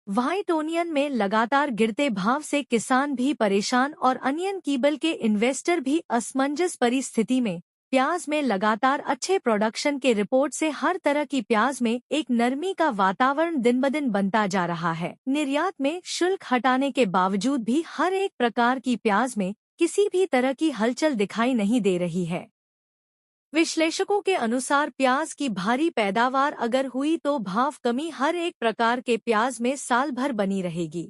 White onion में लगातार गिरते भाव से किसान भी परेशान और अनियन कीबल के इन्वेस्टर भी असमंजस परिस्थिति में। प्याज में लगातार अच्छे प्रोडक्शन के रिपोर्ट से हर तरह की प्याज में एक नरमी का वातावरण दिन ब दिन बनता जा रहा है। निर्यात में शुल्क हटाने के बावजूद भी हर एक प्रकार की प्याज में किसी भी तरह की हलचल दिखाई नहीं दे रही है। विश्लेषकों के अनुसार प्याज की भारी पैदावार अगर हुई तो भाव कमी हर एक प्रकार के प्याज में साल भर बनी रहेगी।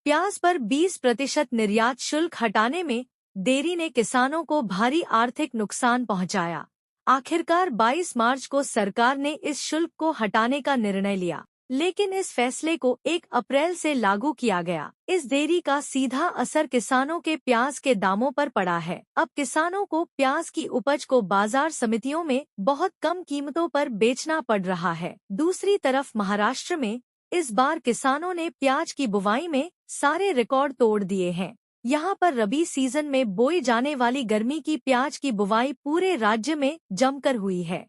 प्याज पर 20% निर्यात शुल्क हटाने में देरी ने किसानों को भारी आर्थिक नुकसान पहुंचाया। आखिरकार 22 मार्च को सरकार ने इस शुल्क को हटाने का निर्णय लिया, लेकिन इस फैसले को 1 अप्रैल से लागू किया गया। इस देरी का सीधा असर किसानों के प्याज के दामों पर पड़ा है। अब किसानों को प्याज की उपज को बाजार समितियों में बहुत कम कीमतों पर बेचना पड़ रहा है। दूसरी तरफ महाराष्ट्र में इस बार किसानों ने प्याज की बुवाई में सारे रिकॉर्ड तोड़ दिए हैं। यहाँ पर रबी सीजन में बोई जाने वाली गर्मी की प्याज की बुवाई पूरे राज्य में जमकर हुई है।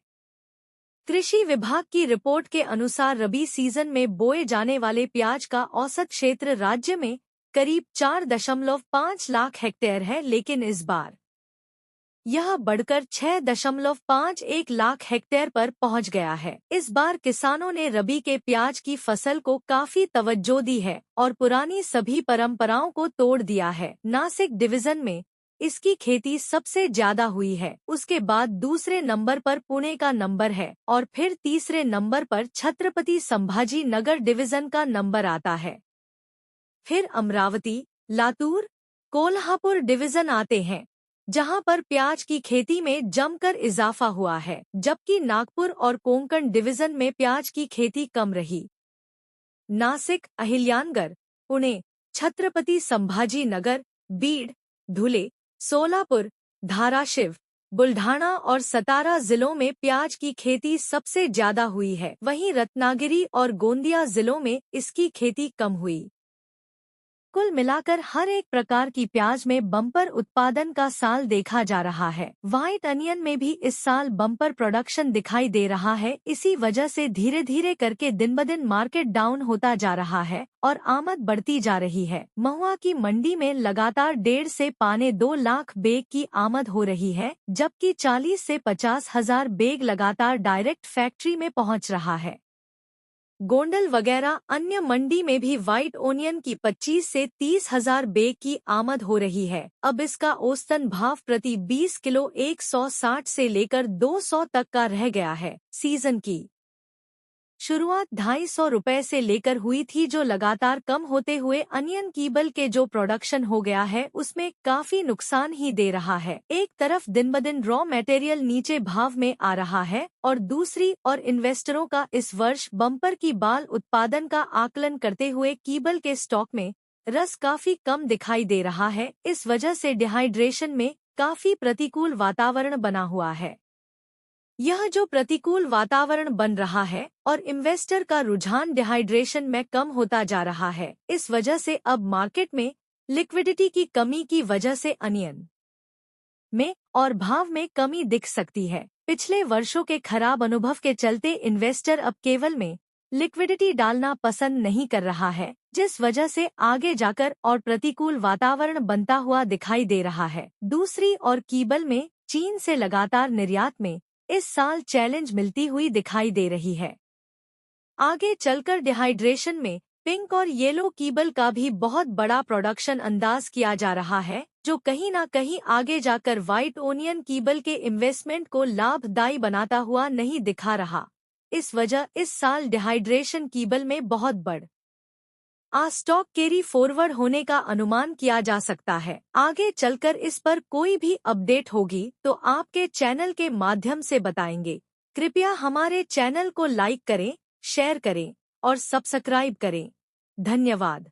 कृषि विभाग की रिपोर्ट के अनुसार रबी सीजन में बोए जाने वाले प्याज का औसत क्षेत्र राज्य में करीब 4.5 लाख हेक्टेयर है, लेकिन इस बार यह बढ़कर 6.51 लाख हेक्टेयर पर पहुंच गया है। इस बार किसानों ने रबी के प्याज की फसल को काफी तवज्जो दी है और पुरानी सभी परंपराओं को तोड़ दिया है। नासिक डिवीजन में इसकी खेती सबसे ज्यादा हुई है। उसके बाद दूसरे नंबर पर पुणे का नंबर है और फिर तीसरे नंबर पर छत्रपति संभाजी नगर डिवीजन का नंबर आता है। फिर अमरावती, लातूर, कोल्हापुर डिवीजन आते हैं, जहां पर प्याज की खेती में जमकर इजाफा हुआ है, जबकि नागपुर और कोंकण डिवीजन में प्याज की खेती कम रही। नासिक, अहिल्यानगर, पुणे, छत्रपति संभाजी नगर, बीड, धुले, सोलापुर, धाराशिव, बुल्ढाना और सतारा जिलों में प्याज की खेती सबसे ज्यादा हुई है। वहीं रत्नागिरी और गोंदिया जिलों में इसकी खेती कम हुई। कुल मिलाकर हर एक प्रकार की प्याज में बम्पर उत्पादन का साल देखा जा रहा है। व्हाइट अनियन में भी इस साल बम्पर प्रोडक्शन दिखाई दे रहा है। इसी वजह से धीरे धीरे करके दिन ब दिन मार्केट डाउन होता जा रहा है और आमद बढ़ती जा रही है। महुआ की मंडी में लगातार 1.5 से 2 लाख बैग की आमद हो रही है, जबकि 40 से 50 हजार बैग लगातार डायरेक्ट फैक्ट्री में पहुंच रहा है। गोंडल वगैरह अन्य मंडी में भी व्हाइट ओनियन की 25 से 30 हजार बैग की आमद हो रही है। अब इसका औसतन भाव प्रति 20 किलो 160 से लेकर 200 तक का रह गया है। सीजन की शुरुआत 250 रुपए से लेकर हुई थी, जो लगातार कम होते हुए अनियन कीबल के जो प्रोडक्शन हो गया है उसमें काफी नुकसान ही दे रहा है। एक तरफ दिन ब दिन रॉ मटेरियल नीचे भाव में आ रहा है और दूसरी और इन्वेस्टरों का इस वर्ष बम्पर की बाल उत्पादन का आकलन करते हुए कीबल के स्टॉक में रस काफी कम दिखाई दे रहा है। इस वजह से डिहाइड्रेशन में काफी प्रतिकूल वातावरण बना हुआ है। यह जो प्रतिकूल वातावरण बन रहा है और इन्वेस्टर का रुझान डिहाइड्रेशन में कम होता जा रहा है, इस वजह से अब मार्केट में लिक्विडिटी की कमी की वजह से अनियन में और भाव में कमी दिख सकती है। पिछले वर्षों के खराब अनुभव के चलते इन्वेस्टर अब केवल में लिक्विडिटी डालना पसंद नहीं कर रहा है, जिस वजह से आगे जाकर और प्रतिकूल वातावरण बनता हुआ दिखाई दे रहा है। दूसरी ओर कीबल में चीन से लगातार निर्यात में इस साल चैलेंज मिलती हुई दिखाई दे रही है। आगे चलकर डिहाइड्रेशन में पिंक और येलो कीबल का भी बहुत बड़ा प्रोडक्शन अंदाज किया जा रहा है, जो कहीं ना कहीं आगे जाकर व्हाइट ओनियन कीबल के इन्वेस्टमेंट को लाभदायी बनाता हुआ नहीं दिखा रहा। इस वजह इस साल डिहाइड्रेशन कीबल में बहुत बढ़ स्टॉक कैरी फॉरवर्ड होने का अनुमान किया जा सकता है। आगे चलकर इस पर कोई भी अपडेट होगी तो आपके चैनल के माध्यम से बताएंगे। कृपया हमारे चैनल को लाइक करें, शेयर करें और सब्सक्राइब करें। धन्यवाद।